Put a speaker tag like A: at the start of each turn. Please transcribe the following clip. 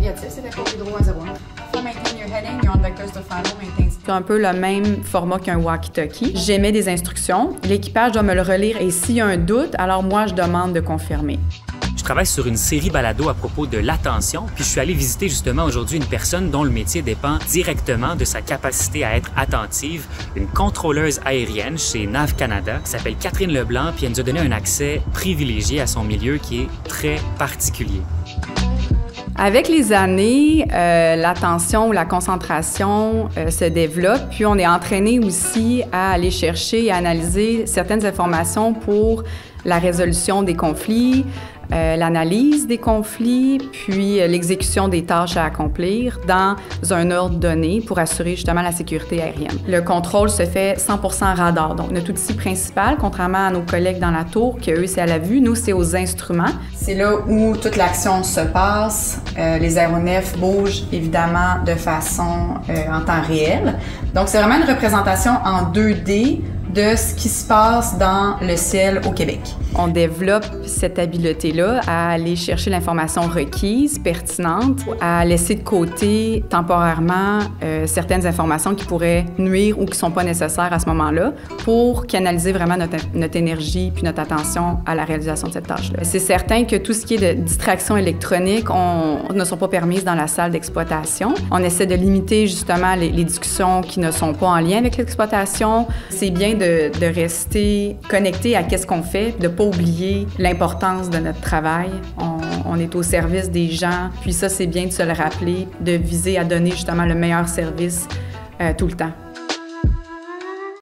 A: négatif, c'était pour hydro à 0. Maintain your heading, you're on vectors to final, maintain.
B: C'est un peu le même format qu'un walkie-talkie. J'émets des instructions, l'équipage doit me le relire et s'il y a un doute, alors moi, je demande de confirmer.
C: Je travaille sur une série balado à propos de l'attention, puis je suis allé visiter justement aujourd'hui une personne dont le métier dépend directement de sa capacité à être attentive, une contrôleuse aérienne chez NAV Canada, qui s'appelle Catherine Leblanc, puis elle nous a donné un accès privilégié à son milieu qui est très particulier.
B: Avec les années, l'attention ou la concentration se développe, puis on est entraîné aussi à aller chercher et analyser certaines informations pour la résolution des conflits, l'analyse des conflits, puis l'exécution des tâches à accomplir dans un ordre donné pour assurer justement la sécurité aérienne. Le contrôle se fait 100% radar. Donc, notre outil principal, contrairement à nos collègues dans la tour, que eux, c'est à la vue, nous, c'est aux instruments. C'est là où toute l'action se passe. Les aéronefs bougent évidemment de façon en temps réel. Donc, c'est vraiment une représentation en 2D de ce qui se passe dans le ciel au Québec. On développe cette habileté-là à aller chercher l'information requise, pertinente, à laisser de côté temporairement certaines informations qui pourraient nuire ou qui ne sont pas nécessaires à ce moment-là pour canaliser vraiment notre énergie puis notre attention à la réalisation de cette tâche-là. C'est certain que tout ce qui est de distraction électronique ne sont pas permises dans la salle d'exploitation. On essaie de limiter justement les discussions qui ne sont pas en lien avec l'exploitation. C'est bien de rester connecté à qu'est-ce qu'on fait, de ne pas oublier l'importance de notre travail. On est au service des gens, puis ça, c'est bien de se le rappeler, de viser à donner justement le meilleur service tout le temps.